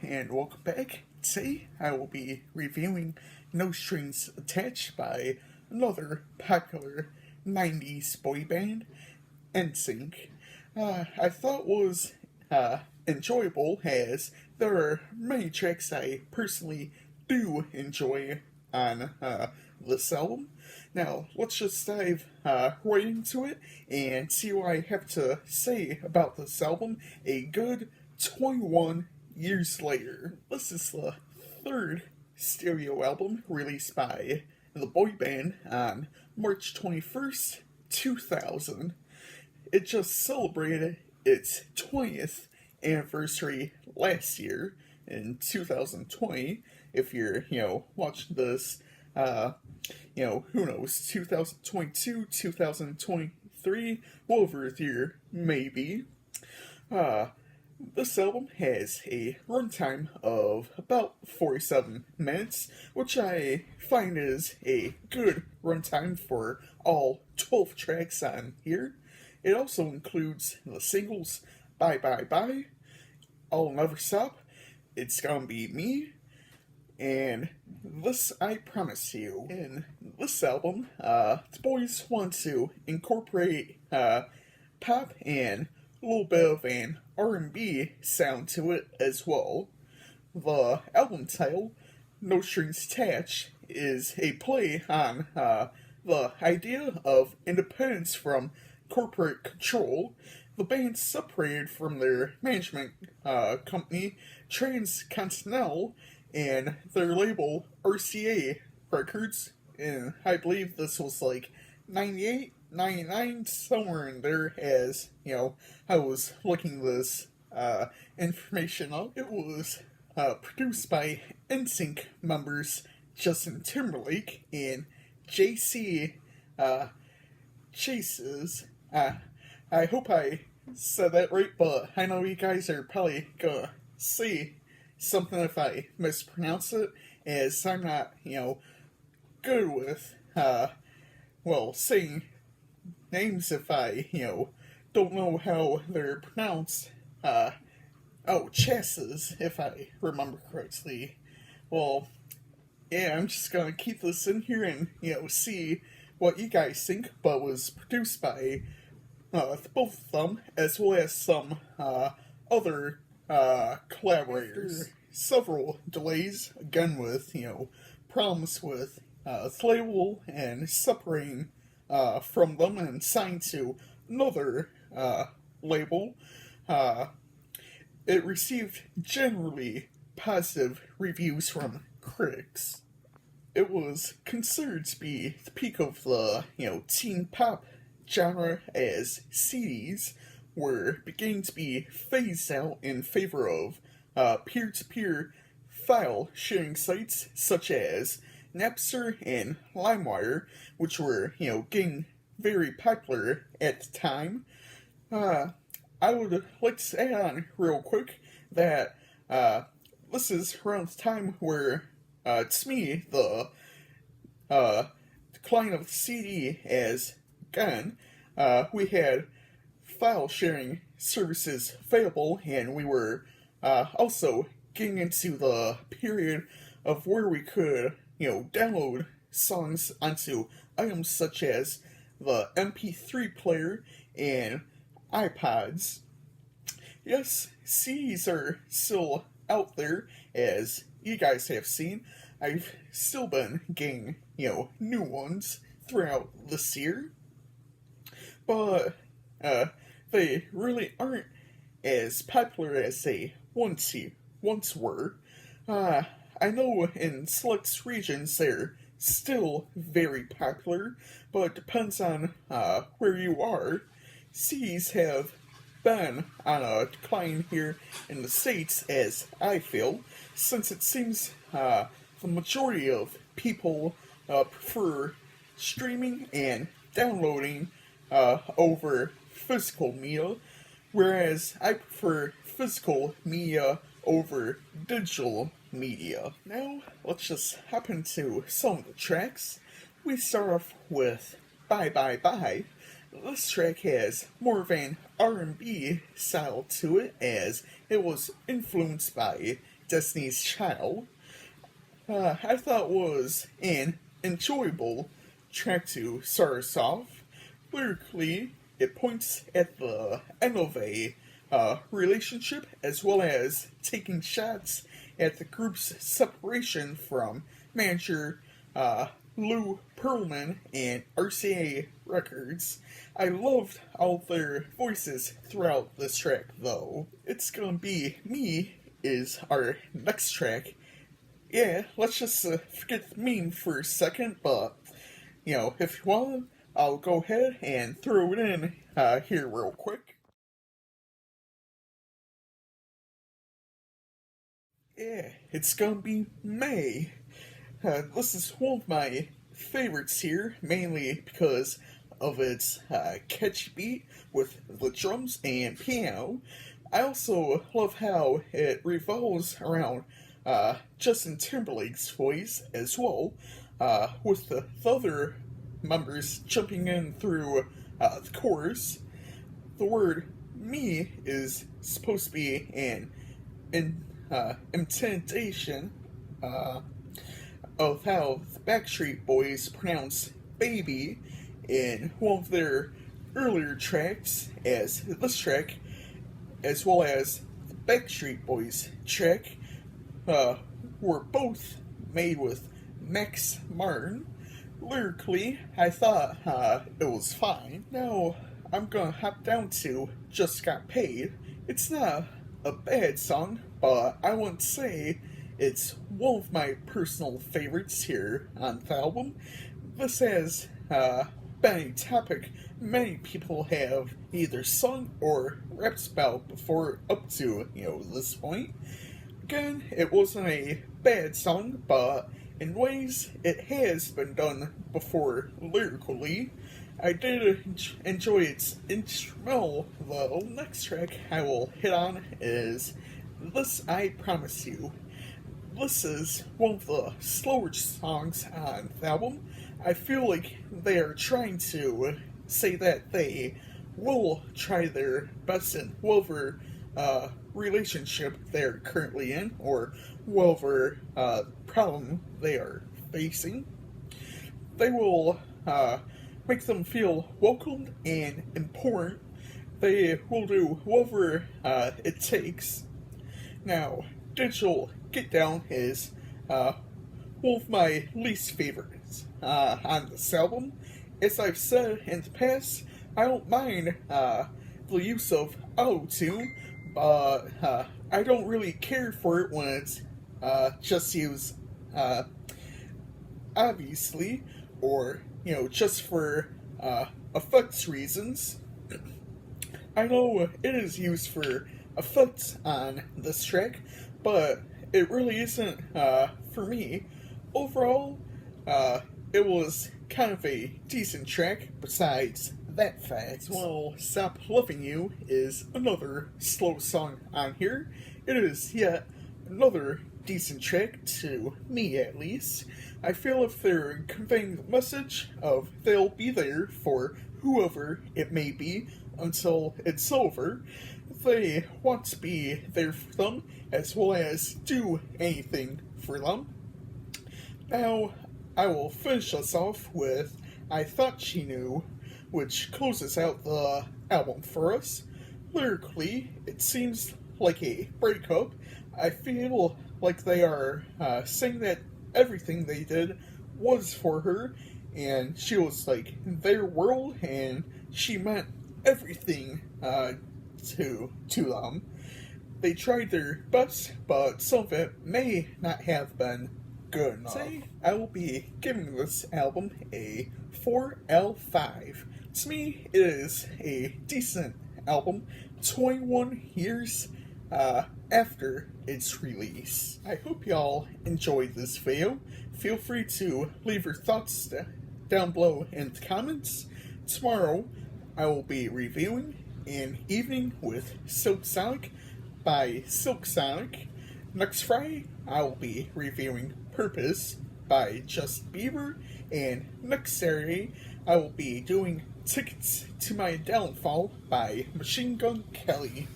and welcome back. Today I will be reviewing No Strings Attached by another popular 90s boy band, NSYNC. I thought was enjoyable as there are many tracks I personally do enjoy on this album. Now, let's just dive right into it and see what I have to say about this album a good 21 years later. This is the third stereo album released by the boy band on March 21st, 2000. It just celebrated its 20th anniversary last year in 2020. If you're, watching this, who knows, 2022, 2023, whatever the year may be. This album has a runtime of about 47 minutes, which I find is a good runtime for all 12 tracks on here. It also includes the singles Bye Bye Bye, I'll Never Stop, It's Gonna Be Me, and This I Promise You. In this album, the boys want to incorporate pop and a little bit of an R&B sound to it as well. The album title, No Strings Attached, is a play on the idea of independence from corporate control. The band separated from their management company, Transcontinental, and their label, RCA Records, and I believe this was like 98, 99, somewhere in there, as, I was looking this information up. It was produced by NSYNC members Justin Timberlake and JC Chases. I hope I said that right, but I know you guys are probably gonna say something if I mispronounce it, as I'm not, good with, saying names if I, don't know how they're pronounced. Chassis, if I remember correctly. Well, yeah, I'm just gonna keep this in here and, see what you guys think, but was produced by both of them, as well as some other collaborators. After several delays, again with, problems with the label and separating from them and signed to another label, it received generally positive reviews from critics. It was considered to be the peak of the, teen pop genre, as CDs were beginning to be phased out in favor of peer-to-peer file sharing sites such as Napster and LimeWire, which were, getting very popular at the time. I would like to add on real quick that this is around the time where, to me, the decline of the CD as gone. We had file sharing services available, and we were also getting into the period of where we could, download songs onto items such as the MP3 player and iPods. Yes, CDs are still out there, as you guys have seen. I've still been getting, new ones throughout this year. But they really aren't as popular as they once were. I know in select regions they're still very popular, but it depends on where you are. CDs have been on a decline here in the States, as I feel, since it seems the majority of people prefer streaming and downloading over physical media, whereas I prefer physical media over digital media. Now, let's just hop into some of the tracks. We start off with Bye Bye Bye. This track has more of an R&B style to it, as it was influenced by Destiny's Child, I thought was an enjoyable track to start us off. Lyrically, it points at the end of a relationship as well as taking shots at the group's separation from manager Lou Pearlman and RCA Records. I loved all their voices throughout this track, though. It's Gonna Be Me is our next track. Yeah, let's just forget the meme for a second, but, if you want, I'll go ahead and throw it in here real quick. Yeah, it's gonna be May. This is one of my favorites here, mainly because of its catchy beat with the drums and piano. I also love how it revolves around Justin Timberlake's voice as well, with the other members jumping in through the chorus. The word me is supposed to be an intonation of how the Backstreet Boys pronounce baby in one of their earlier tracks, as this track, as well as the Backstreet Boys track, were both made with Max Martin. Lyrically, I thought it was fine. Now, I'm gonna hop down to Just Got Paid. It's not a bad song, but I wouldn't say it's one of my personal favorites here on the album. This has been a topic many people have either sung or rapped about before up to, this point. Again, it wasn't a bad song, but in ways it has been done before lyrically. I did enjoy its instrumental, though. Next track I will hit on is This I Promise You. This is one of the slower songs on the album. I feel like they are trying to say that they will try their best in whatever relationship they're currently in, or whatever problem they are facing. They will make them feel welcomed and important. They will do whatever it takes. Now, Digital Get Down is one of my least favorites on this album. As I've said in the past, I don't mind the use of auto-tune, but I don't really care for it when it's just used obviously, or just for effects reasons. I know it is used for effects on this track, but it really isn't for me. Overall, it was kind of a decent track besides that fact. Well, Stop Loving You is another slow song on here. It is yet another decent track, to me at least. I feel if they're conveying the message of they'll be there for whoever it may be until it's over, they want to be there for them as well as do anything for them. Now, I will finish us off with I Thought She Knew, which closes out the album for us. Lyrically, it seems like a breakup. I feel like they are saying that everything they did was for her, and she was like their world, and she meant everything to them. They tried their best, but some of it may not have been good enough. Today, I will be giving this album a 4L5. To me, it is a decent album 21 years after its release. I hope y'all enjoyed this video. Feel free to leave your thoughts down below in the comments. Tomorrow, I will be reviewing An Evening with Silk Sonic by Silk Sonic. Next Friday, I will be reviewing Purpose by Justin Bieber. And next Saturday, I will be doing Tickets to My Downfall by Machine Gun Kelly.